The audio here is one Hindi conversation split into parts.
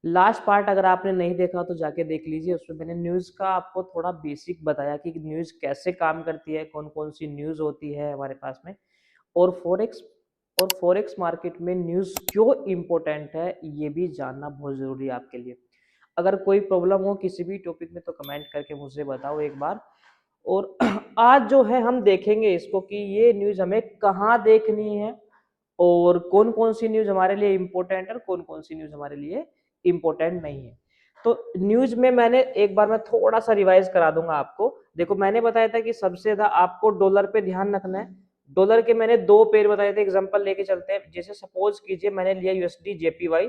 लास्ट पार्ट अगर आपने नहीं देखा तो जाके देख लीजिए, उसमें मैंने न्यूज़ का आपको थोड़ा बेसिक बताया कि न्यूज़ कैसे काम करती है, कौन कौन सी न्यूज़ होती है हमारे पास में, और फॉरेक्स मार्केट में न्यूज़ क्यों इम्पोर्टेंट है ये भी जानना बहुत ज़रूरी है आपके लिए। अगर कोई प्रॉब्लम हो किसी भी टॉपिक में तो कमेंट करके मुझे बताओ एक बार। और आज जो है हम देखेंगे इसको कि ये न्यूज़ हमें कहाँ देखनी है, और कौन कौन सी न्यूज़ हमारे लिए इम्पोर्टेंट है और कौन कौन सी न्यूज़ हमारे लिए इम्पोर्टेंट नहीं है। तो न्यूज़ में मैंने एक बार मैं थोड़ा सा रिवाइज करा दूंगा आपको। देखो मैंने बताया था कि सबसे ज्यादा आपको डॉलर पे ध्यान रखना है। डॉलर के मैंने दो पेयर बताए थे, एग्जांपल लेके चलते हैं। जैसे सपोज कीजिए मैंने लिया यूएसडी जेपीवाई,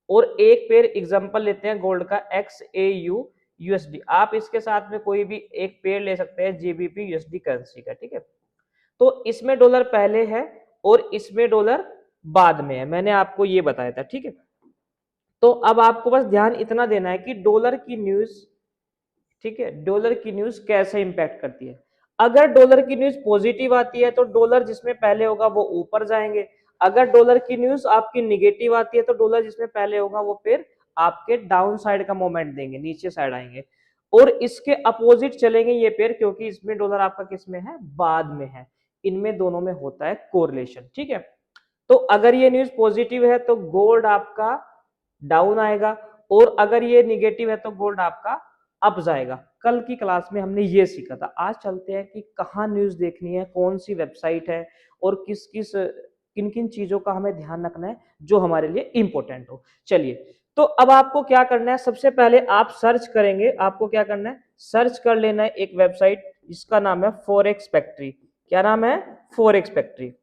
और एक पेयर एग्जांपल लेते हैं गोल्ड का एक्स ए यू यूएसडी। आप इसके साथ में कोई भी एक पेयर ले सकते हैं जीबीपी यूएसडी करेंसी का, ठीक है। तो इसमें डॉलर पहले है और इसमें डॉलर बाद में है, मैंने आपको ये बताया था, ठीक है। तो अब आपको बस ध्यान इतना देना है कि डॉलर की न्यूज, ठीक है, डॉलर की न्यूज कैसे इंपैक्ट करती है। अगर डॉलर की न्यूज पॉजिटिव आती है तो डॉलर जिसमें पहले होगा वो ऊपर जाएंगे। अगर डॉलर की न्यूज आपकी निगेटिव आती है तो डॉलर जिसमें पहले होगा वो फिर आपके डाउन साइड का मोमेंट देंगे, नीचे साइड आएंगे। और इसके अपोजिट चलेंगे ये पेयर, क्योंकि इसमें डॉलर आपका किस में है, बाद में है। इनमें दोनों में होता है कोरिलेशन, ठीक है। तो अगर ये न्यूज पॉजिटिव है तो गोल्ड आपका डाउन आएगा, और अगर ये निगेटिव है तो गोल्ड आपका अप जाएगा। कल की क्लास में हमने ये सीखा था। आज चलते हैं कि कहाँ न्यूज देखनी है, कौन सी वेबसाइट है, और किस किस किन किन चीजों का हमें ध्यान रखना है जो हमारे लिए इंपॉर्टेंट हो। चलिए, तो अब आपको क्या करना है, सबसे पहले आप सर्च करेंगे। आपको क्या करना है, सर्च कर लेना है एक वेबसाइट जिसका नाम है फॉरेक्स फैक्ट्री। क्या नाम है, फॉरेक्स फैक्ट्री।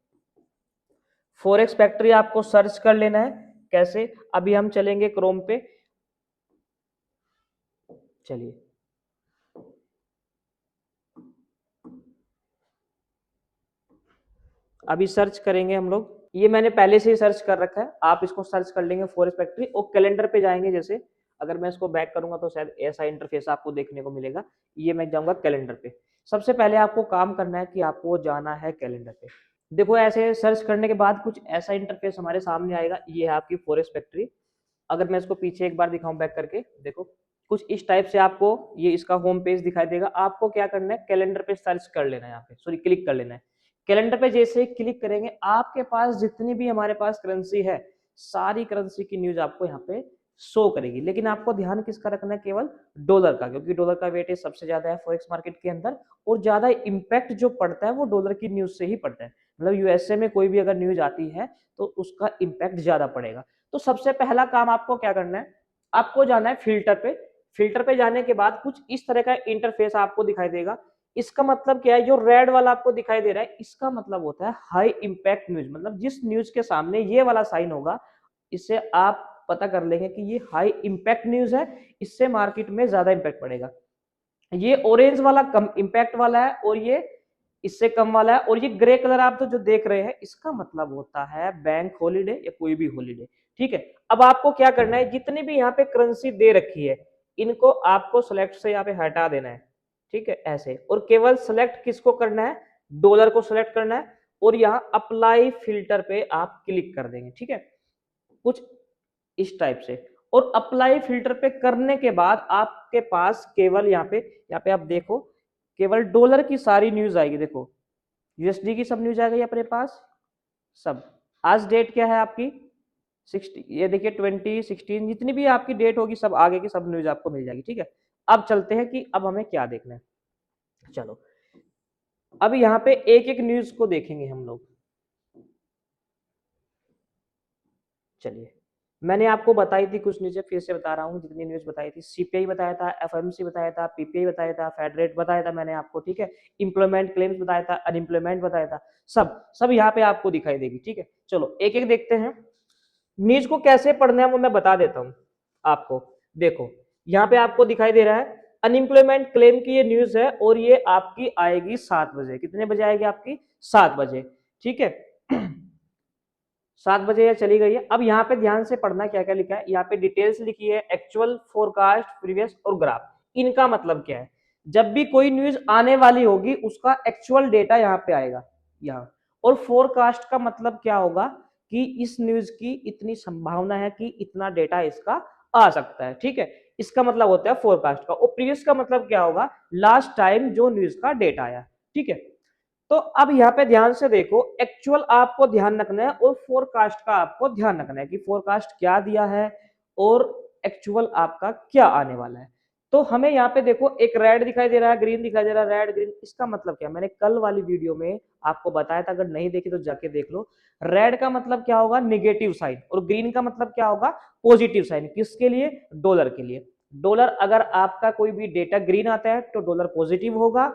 फॉरेक्स फैक्ट्री आपको सर्च कर लेना है। कैसे, अभी हम चलेंगे क्रोम पे। चलिए, अभी सर्च करेंगे हम लोग। ये मैंने पहले से ही सर्च कर रखा है, आप इसको सर्च कर लेंगे फॉरेक्स फैक्ट्री, और कैलेंडर पे जाएंगे। जैसे अगर मैं इसको बैक करूंगा तो शायद ऐसा इंटरफेस आपको देखने को मिलेगा। ये मैं जाऊंगा कैलेंडर पे। सबसे पहले आपको काम करना है कि आपको जाना है कैलेंडर पे। देखो ऐसे सर्च करने के बाद कुछ ऐसा इंटरफेस हमारे सामने आएगा। ये है आपकी फॉरेस्ट फैक्ट्री। अगर मैं इसको पीछे एक बार दिखाऊं बैक करके, देखो कुछ इस टाइप से आपको ये इसका होम पेज दिखाई देगा। आपको क्या करना है, कैलेंडर पे सर्च कर लेना है, यहाँ पे सॉरी क्लिक कर लेना है। कैलेंडर पे जैसे ही क्लिक करेंगे आपके पास जितनी भी हमारे पास करेंसी है, सारी करेंसी की न्यूज आपको यहाँ पे शो करेगी। लेकिन आपको ध्यान किसका रखना है, केवल डॉलर का, क्योंकि डॉलर का वेटेज सबसे ज्यादा है फॉरेक्स मार्केट के अंदर। और ज्यादा इंपैक्ट जो पड़ता है वो डॉलर की न्यूज से ही पड़ता है। मतलब यूएसए में कोई भी अगर न्यूज आती है तो उसका इंपैक्ट ज्यादा पड़ेगा। तो सबसे पहला काम आपको क्या करना है, आपको जाना है फिल्टर पे। फिल्टर पे जाने के बाद कुछ इस तरह का इंटरफेस आपको दिखाई देगा। इसका मतलब क्या है, जो रेड वाला आपको दिखाई दे रहा है इसका मतलब होता है हाई इंपैक्ट न्यूज। मतलब जिस न्यूज के सामने ये वाला साइन होगा, इससे आप पता कर लेंगे कि ये हाई इंपैक्ट न्यूज है, इससे मार्केट में ज्यादा इंपैक्ट पड़ेगा। ये ऑरेंज वाला कम इंपैक्ट वाला है, और ये इससे कम वाला है। और ये ग्रे कलर आप तो जो देख रहे हैं इसका मतलब होता है बैंक हॉलीडे या कोई भी हॉलीडे, ठीक है। अब आपको क्या करना है, जितनी भी यहाँ पे करेंसी दे रखी है इनको आपको सेलेक्ट से यहाँ पे हटा देना है, ठीक है, ऐसे। और केवल सेलेक्ट किसको करना है, डॉलर को सेलेक्ट करना है, और यहाँ अप्लाई फिल्टर पे आप क्लिक कर देंगे, ठीक है, कुछ इस टाइप से। और अप्लाई फिल्टर पे करने के बाद आपके पास केवल यहाँ पे आप देखो, केवल डॉलर की सारी न्यूज आएगी। देखो यूएसडी की सब न्यूज आ गई अपने पास सब। आज डेट क्या है आपकी 60, ये देखिए 2016, जितनी भी आपकी डेट होगी सब आगे की सब न्यूज आपको मिल जाएगी, ठीक है। अब चलते हैं कि अब हमें क्या देखना है। चलो, अब यहाँ पे एक एक न्यूज को देखेंगे हम लोग। चलिए, मैंने आपको बताई थी कुछ न्यूज, फिर से बता रहा हूँ जितनी न्यूज बताई थी। सीपीआई बताया था, एफएमसी बताया था, पीपीआई बताया था, फेड रेट बताया था मैंने आपको, ठीक है। इम्प्लॉयमेंट क्लेम्स बताया था, अनएम्प्लॉयमेंट बताया था, सब सब यहाँ पे आपको दिखाई देगी, ठीक है। चलो एक एक देखते हैं। न्यूज को कैसे पढ़ना है वो मैं बता देता हूँ आपको। देखो यहाँ पे आपको दिखाई दे रहा है अनएम्प्लॉयमेंट क्लेम की ये न्यूज है, और ये आपकी आएगी 7 बजे। कितने बजे आएगी आपकी, 7 बजे, ठीक है। 7 बजे या चली गई है। अब यहाँ पे ध्यान से पढ़ना क्या क्या लिखा है। यहाँ पे डिटेल्स लिखी है, एक्चुअल, फोरकास्ट, प्रीवियस और ग्राफ। इनका मतलब क्या है, जब भी कोई न्यूज आने वाली होगी उसका एक्चुअल डेटा यहाँ पे आएगा यहाँ। और फोरकास्ट का मतलब क्या होगा कि इस न्यूज की इतनी संभावना है कि इतना डेटा इसका आ सकता है। ठीक है, इसका मतलब होता है फोरकास्ट का। और प्रीवियस का मतलब क्या होगा, लास्ट टाइम जो न्यूज का डेटा आया। ठीक है, तो अब यहाँ पे ध्यान से देखो, एक्चुअल आपको ध्यान रखना है और फोरकास्ट का आपको ध्यान रखना है कि फोरकास्ट क्या दिया है और एक्चुअल आपका क्या आने वाला है। तो हमें यहाँ पे देखो एक रेड दिखाई दे रहा है, ग्रीन दिखाई दे रहा है, रेड ग्रीन, इसका मतलब क्या, मैंने कल वाली वीडियो में आपको बताया था, अगर नहीं देखी तो जाके देख लो। रेड का मतलब क्या होगा, निगेटिव साइन, और ग्रीन का मतलब क्या होगा, पॉजिटिव साइन। किसके लिए, डॉलर के लिए। डॉलर अगर आपका कोई भी डेटा ग्रीन आता है तो डॉलर पॉजिटिव होगा,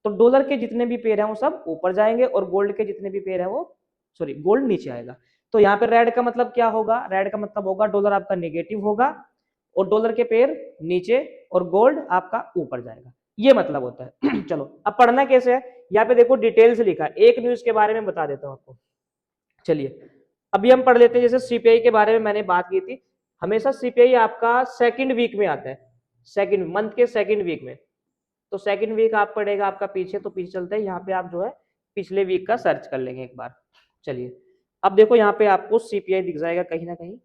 तो डॉलर के जितने भी पेयर हैं वो सब ऊपर जाएंगे, और गोल्ड के जितने भी पेयर हैं वो, सॉरी, गोल्ड नीचे आएगा। तो यहाँ पे रेड का मतलब क्या होगा, रेड का मतलब होगा डॉलर आपका नेगेटिव होगा और डॉलर के पेयर नीचे और गोल्ड आपका ऊपर जाएगा, ये मतलब होता है। चलो अब पढ़ना कैसे है, यहाँ पे देखो डिटेल से लिखा है, एक न्यूज के बारे में बता देता हूँ आपको। चलिए अभी हम पढ़ लेते हैं, जैसे सीपीआई के बारे में मैंने बात की थी, हमेशा सीपीआई आपका सेकंड वीक में आता है, सेकंड मंथ के सेकंड वीक में। तो सेकंड वीक आप पढ़ेगा आपका पीछे, तो पीछे चलते हैं, यहाँ पे आप जो है पिछले वीक का सर्च कर लेंगे एक बार। चलिए अब देखो यहाँ पे आपको सीपीआई दिख जाएगा कहीं ना कहीं,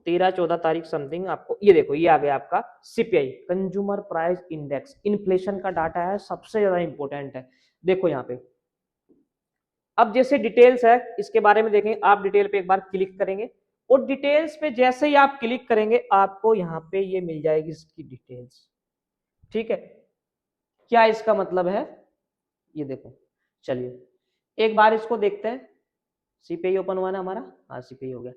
13-14 तारीख समथिंग आपको, ये देखो ये आ गया आपका CPI, consumer price index, inflation का डाटा है, सबसे ज्यादा इंपॉर्टेंट है। देखो यहाँ पे अब जैसे डिटेल्स है इसके बारे में देखें, आप डिटेल पे एक बार क्लिक करेंगे, और डिटेल्स पे जैसे ही आप क्लिक करेंगे आपको यहाँ पे ये मिल जाएगी इसकी डिटेल्स। ठीक है, क्या इसका मतलब है, ये देखो। चलिए एक बार इसको देखते हैं, सीपीआई ओपन हुआ ना हमारा, हाँ सीपीआई हो गया।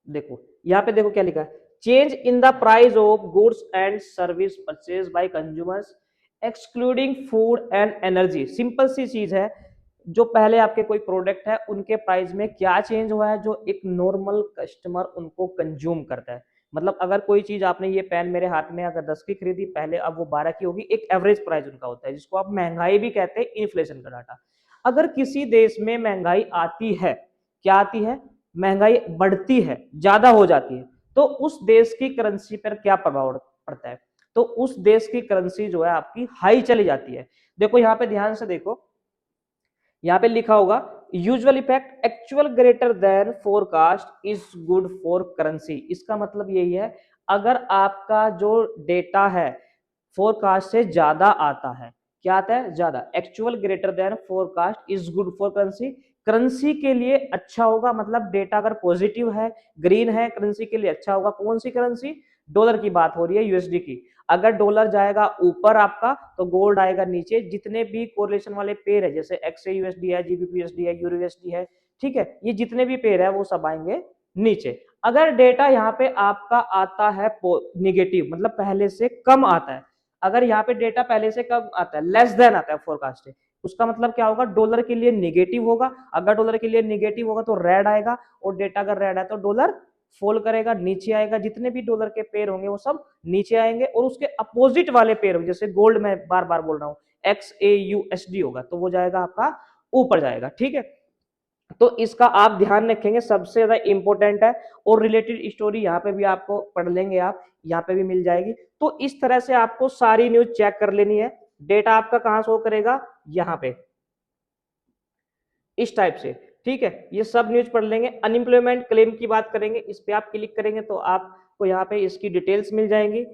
देखो यहाँ पे देखो क्या लिखा है, change in the price of goods and service purchase by consumers excluding food and energy. Simple सी चीज है, जो पहले आपके कोई प्रोडक्ट है उनके प्राइस में क्या चेंज हुआ है, जो एक नॉर्मल कस्टमर उनको कंज्यूम करता है। मतलब अगर कोई चीज आपने, ये पेन मेरे हाथ में अगर 10 की खरीदी पहले, अब वो 12 की होगी, एक एवरेज प्राइस उनका होता है, जिसको आप महंगाई भी कहते हैं, इन्फ्लेशन का डाटा। अगर किसी देश में महंगाई आती है, क्या आती है, महंगाई बढ़ती है, ज्यादा हो जाती है, तो उस देश की करेंसी पर क्या प्रभाव पड़ता है, तो उस देश की करेंसी जो है आपकी हाई चली जाती है। देखो यहाँ पे ध्यान से देखो, यहाँ पे लिखा होगा usual effect actual greater than forecast is good for currency. इसका मतलब यही है, अगर आपका जो डेटा है फोरकास्ट से ज्यादा आता है, क्या आता है, ज्यादा, actual greater than forecast is good for currency, currency के लिए अच्छा होगा। मतलब डेटा अगर पॉजिटिव है, ग्रीन है, करेंसी के लिए अच्छा होगा। कौन सी करेंसी, डॉलर की बात हो रही है, यूएसडी की। अगर डॉलर जाएगा ऊपर आपका तो गोल्ड आएगा नीचे। जितने भी कोरिलेशन वाले पेयर है, जैसे एक्सए यूएसडी है, जीबीपी यूएसडी है, यूरो यूएसडी है, ठीक है, ये जितने भी पेयर है वो सब आएंगे नीचे। अगर डेटा यहाँ पे आपका आता है निगेटिव, मतलब पहले से कम आता है, अगर यहाँ पे डेटा पहले से कम आता है, लेस देन आता है फोरकास्ट, उसका मतलब क्या होगा, डॉलर के लिए निगेटिव होगा। अगर डॉलर के लिए निगेटिव होगा तो रेड आएगा, और डेटा अगर रेड है तो डॉलर फॉल करेगा, नीचे आएगा। जितने भी डॉलर के पेयर होंगे वो सब नीचे आएंगे, और उसके अपोजिट वाले पेयर होंगे, जैसे गोल्ड में बार बार बोल रहा हूँ, XAUSD होगा, तो वो जाएगा आपका ऊपर जाएगा। ठीक है, तो इसका आप ध्यान रखेंगे, सबसे ज्यादा इंपॉर्टेंट है। और रिलेटेड स्टोरी यहाँ पे भी आपको पढ़ लेंगे, आप यहाँ पे भी मिल जाएगी। तो इस तरह से आपको सारी न्यूज चेक कर लेनी है। डेटा आपका कहाँ शो करेगा, यहाँ पे, इस टाइप से। ठीक है, ये सब न्यूज पढ़ लेंगे। अनएम्प्लॉयमेंट क्लेम की बात करेंगे, इस पे आप क्लिक करेंगे तो आपको यहाँ पे इसकी डिटेल्स मिल जाएंगी।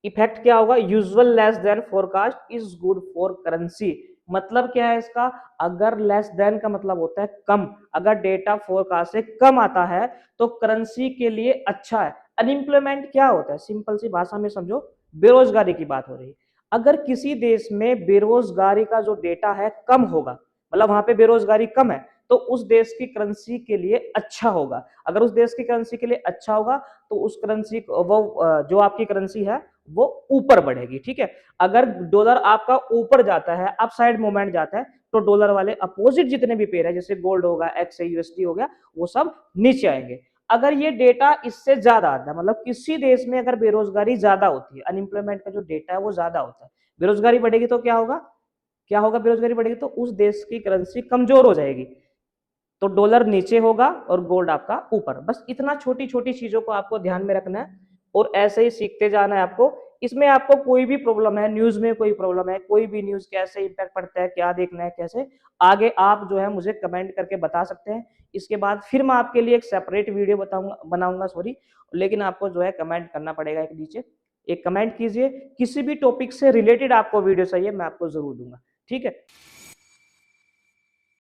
इफेक्ट क्या होगा, usual less than forecast is good for currency. मतलब क्या है इसका, अगर लेस देन का मतलब होता है कम, अगर डेटा फोरकास्ट से कम आता है तो करेंसी के लिए अच्छा है। अनएम्प्लॉयमेंट क्या होता है, सिंपल सी भाषा में समझो, बेरोजगारी की बात हो रही है। अगर किसी देश में बेरोजगारी का जो डेटा है कम होगा, मतलब वहां पे बेरोजगारी कम है, तो उस देश की करेंसी के लिए अच्छा होगा। अगर उस देश की करेंसी के लिए अच्छा होगा तो उस करेंसी, वो जो आपकी करेंसी है वो ऊपर बढ़ेगी। ठीक है, अगर डॉलर आपका ऊपर जाता है, अप साइड मूवमेंट जाता है, तो डॉलर वाले अपोजिट जितने भी पेयर है, जैसे गोल्ड होगा, XAUSD हो गया, वो सब नीचे आएंगे। अगर ये डेटा इससे ज्यादा आता है, मतलब किसी देश में अगर बेरोजगारी ज्यादा होती है, अनएम्प्लॉयमेंट का जो डेटा है वो ज्यादा होता है, बेरोजगारी बढ़ेगी तो क्या होगा, क्या होगा, बेरोजगारी बढ़ेगी तो उस देश की करेंसी कमजोर हो जाएगी, तो डॉलर नीचे होगा और गोल्ड आपका ऊपर। बस इतना छोटी छोटी चीजों को आपको ध्यान में रखना है, और ऐसे ही सीखते जाना है आपको। इसमें आपको कोई भी प्रॉब्लम है, न्यूज़ में कोई प्रॉब्लम है, कोई भी न्यूज़ कैसे इम्पैक्ट पड़ता है, क्या देखना है, कैसे आगे आप जो है मुझे कमेंट करके बता सकते हैं। इसके बाद फिर मैं आपके लिए एक सेपरेट वीडियो बनाऊँगा सॉरी, लेकिन आपको जो है कमेंट करना पड़ेगा एक नीचे। एक कमेंट कीजिए, किसी भी टॉपिक से रिलेटेड आपको वीडियो चाहिए, मैं आपको ज़रूर दूँगा। ठीक है?